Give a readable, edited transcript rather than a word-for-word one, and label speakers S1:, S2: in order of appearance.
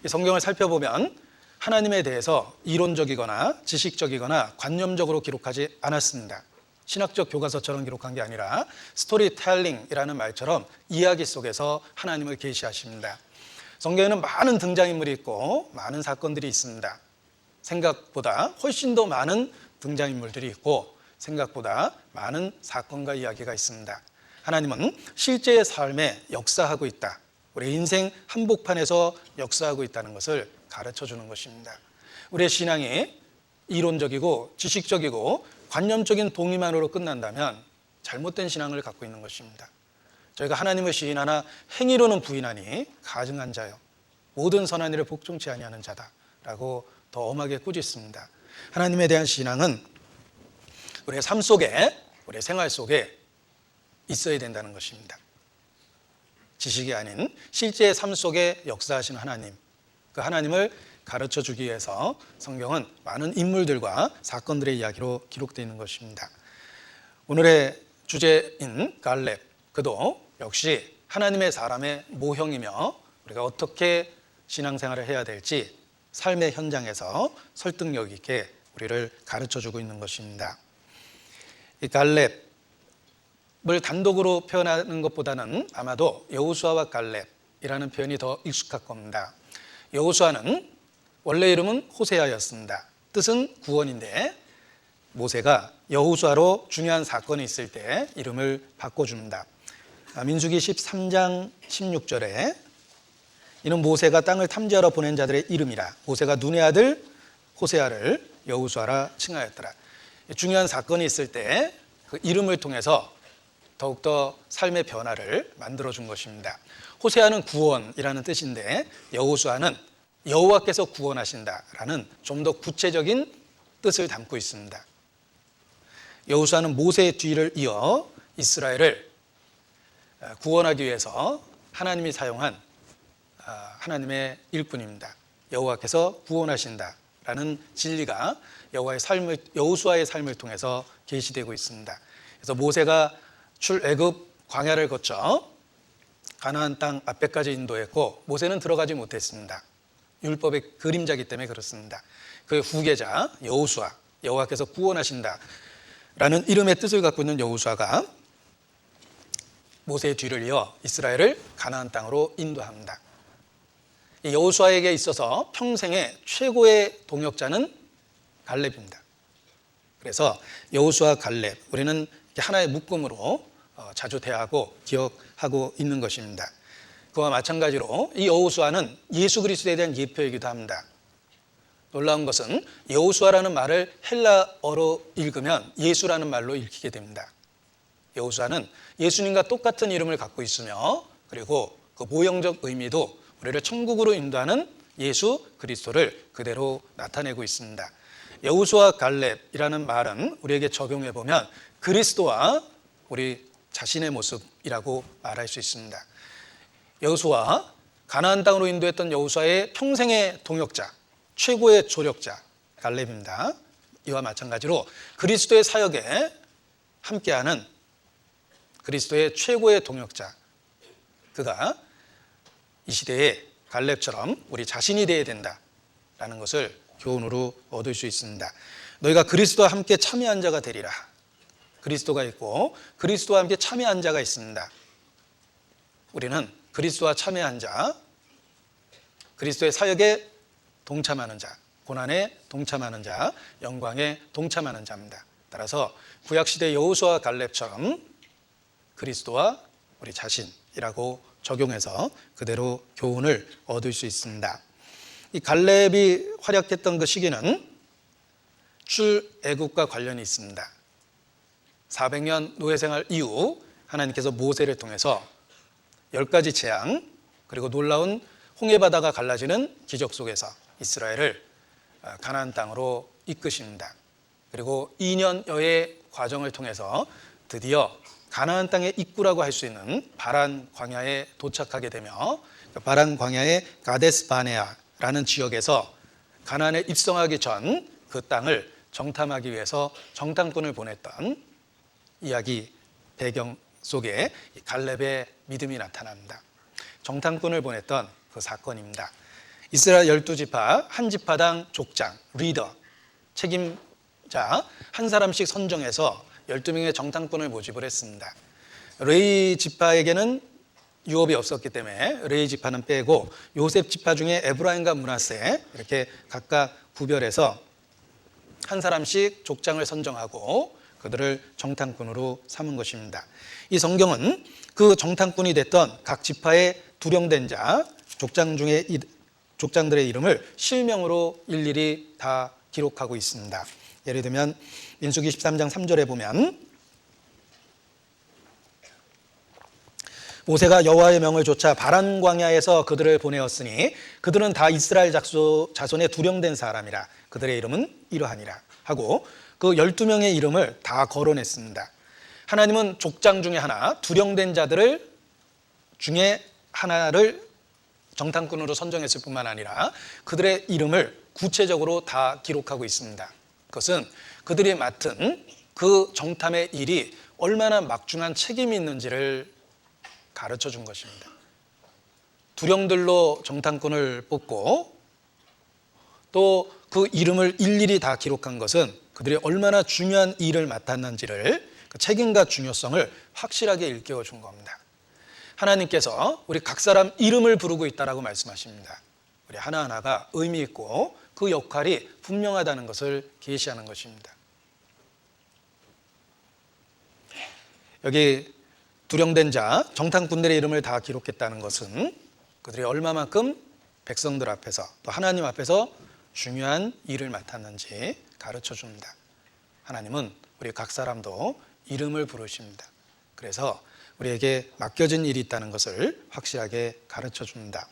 S1: 이 성경을 살펴보면 하나님에 대해서 이론적이거나 지식적이거나 관념적으로 기록하지 않았습니다. 신학적 교과서처럼 기록한 게 아니라 스토리텔링이라는 말처럼 이야기 속에서 하나님을 계시하십니다. 성경에는 많은 등장인물이 있고 많은 사건들이 있습니다. 생각보다 훨씬 더 많은 등장인물들이 있고 생각보다 많은 사건과 이야기가 있습니다. 하나님은 실제의 삶에 역사하고 있다. 우리 인생 한복판에서 역사하고 있다는 것을 가르쳐 주는 것입니다. 우리의 신앙이 이론적이고 지식적이고 관념적인 동의만으로 끝난다면 잘못된 신앙을 갖고 있는 것입니다. 저희가 하나님을 시인하나 행위로는 부인하니 가증한 자요 모든 선한 일을 복종치 아니하는 자다라고 더 엄하게 꾸짖습니다. 하나님에 대한 신앙은 우리의 삶 속에, 우리의 생활 속에 있어야 된다는 것입니다. 지식이 아닌 실제의 삶 속에 역사하시는 하나님, 그 하나님을 가르쳐 주기 위해서 성경은 많은 인물들과 사건들의 이야기로 기록되어 있는 것입니다. 오늘의 주제인 갈렙, 그도 역시 하나님의 사람의 모형이며 우리가 어떻게 신앙생활을 해야 될지 삶의 현장에서 설득력 있게 우리를 가르쳐 주고 있는 것입니다. 이 갈렙을 단독으로 표현하는 것보다는 아마도 여호수아와 갈렙이라는 표현이 더 익숙할 겁니다. 여호수아는 원래 이름은 호세아였습니다. 뜻은 구원인데 모세가 여호수아로 중요한 사건이 있을 때 이름을 바꿔줍니다. 민수기 13장 16절에 이는 모세가 땅을 탐지하러 보낸 자들의 이름이라 모세가 눈의 아들 호세아를 여호수아라 칭하였더라. 중요한 사건이 있을 때 그 이름을 통해서 더욱더 삶의 변화를 만들어준 것입니다. 호세아는 구원이라는 뜻인데 여호수아는 여호와께서 구원하신다라는 좀 더 구체적인 뜻을 담고 있습니다. 여호수아는 모세의 뒤를 이어 이스라엘을 구원하기 위해서 하나님이 사용한 하나님의 일꾼입니다. 여호와께서 구원하신다라는 진리가 여호수아의 삶을 통해서 계시되고 있습니다. 그래서 모세가 출애굽 광야를 거쳐 가나안 땅 앞에까지 인도했고 모세는 들어가지 못했습니다. 율법의 그림자이기 때문에 그렇습니다. 그의 후계자 여호수아, 여호와께서 구원하신다라는 이름의 뜻을 갖고 있는 여호수아가 모세의 뒤를 이어 이스라엘을 가나안 땅으로 인도합니다. 여호수아에게 있어서 평생의 최고의 동역자는 갈렙입니다. 그래서 여호수아 갈렙, 우리는 하나의 묶음으로 자주 대하고 기억하고 있는 것입니다. 그와 마찬가지로 이 여호수아는 예수 그리스도에 대한 예표이기도 합니다. 놀라운 것은 여호수아라는 말을 헬라어로 읽으면 예수라는 말로 읽히게 됩니다. 여호수아는 예수님과 똑같은 이름을 갖고 있으며 그리고 그 모형적 의미도 우리를 천국으로 인도하는 예수 그리스도를 그대로 나타내고 있습니다. 여호수아 갈렙이라는 말은 우리에게 적용해 보면 그리스도와 우리 자신의 모습이라고 말할 수 있습니다. 여호수아, 가나안 땅으로 인도했던 여호수아의 평생의 동역자, 최고의 조력자 갈렙입니다. 이와 마찬가지로 그리스도의 사역에 함께하는 그리스도의 최고의 동역자, 그가 이 시대에 갈렙처럼 우리 자신이 되어야 된다라는 것을 교훈으로 얻을 수 있습니다. 너희가 그리스도와 함께 참여한 자가 되리라. 그리스도가 있고 그리스도와 함께 참여한 자가 있습니다. 우리는 그리스도와 참여한 자, 그리스도의 사역에 동참하는 자, 고난에 동참하는 자, 영광에 동참하는 자입니다. 따라서 구약시대 여호수아 갈렙처럼 그리스도와 우리 자신이라고 적용해서 그대로 교훈을 얻을 수 있습니다. 이 갈렙이 활약했던 그 시기는 출애굽과 관련이 있습니다. 400년 노예생활 이후 하나님께서 모세를 통해서 10가지 재앙 그리고 놀라운 홍해바다가 갈라지는 기적 속에서 이스라엘을 가나안 땅으로 이끄십니다. 그리고 2년여의 과정을 통해서 드디어 가나안 땅의 입구라고 할 수 있는 바란 광야에 도착하게 되며 바란 광야의 가데스 바네아라는 지역에서 가나안에 입성하기 전 그 땅을 정탐하기 위해서 정탐꾼을 보냈던 이야기 배경 속에 갈렙의 믿음이 나타납니다. 정탐꾼을 보냈던 그 사건입니다. 이스라엘 12지파 한 지파당 족장, 리더, 책임자 한 사람씩 선정해서 12명의 정탐꾼을 모집을 했습니다. 레위 지파에게는 유업이 없었기 때문에 레위 지파는 빼고 요셉 지파 중에 에브라임과 므낫세 이렇게 각각 구별해서 한 사람씩 족장을 선정하고 그들을 정탐꾼으로 삼은 것입니다. 이 성경은 그 정탐꾼이 됐던 각 지파의 두령된 자, 족장들의 이름을 실명으로 일일이 다 기록하고 있습니다. 예를 들면 민수기 13장 3절에 보면 모세가 여호와의 명을 좇아 바란 광야에서 그들을 보내었으니 그들은 다 이스라엘 자손의 두령된 사람이라 그들의 이름은 이러하니라 하고 그 12명의 이름을 다 거론했습니다. 하나님은 족장 중에 하나, 두령된 자들을 중에 하나를 정탐꾼으로 선정했을 뿐만 아니라 그들의 이름을 구체적으로 다 기록하고 있습니다. 그것은 그들이 맡은 그 정탐의 일이 얼마나 막중한 책임이 있는지를 가르쳐 준 것입니다. 두령들로 정탐꾼을 뽑고 또 그 이름을 일일이 다 기록한 것은 그들이 얼마나 중요한 일을 맡았는지를 그 책임과 중요성을 확실하게 일깨워 준 겁니다. 하나님께서 우리 각 사람 이름을 부르고 있다라고 말씀하십니다. 우리 하나하나가 의미 있고 그 역할이 분명하다는 것을 계시하는 것입니다. 여기 두령된 자, 정탐꾼들의 이름을 다 기록했다는 것은 그들이 얼마만큼 백성들 앞에서 또 하나님 앞에서 중요한 일을 맡았는지 가르쳐 줍니다. 하나님은 우리 각 사람도 이름을 부르십니다. 그래서 우리에게 맡겨진 일이 있다는 것을 확실하게 가르쳐 줍니다.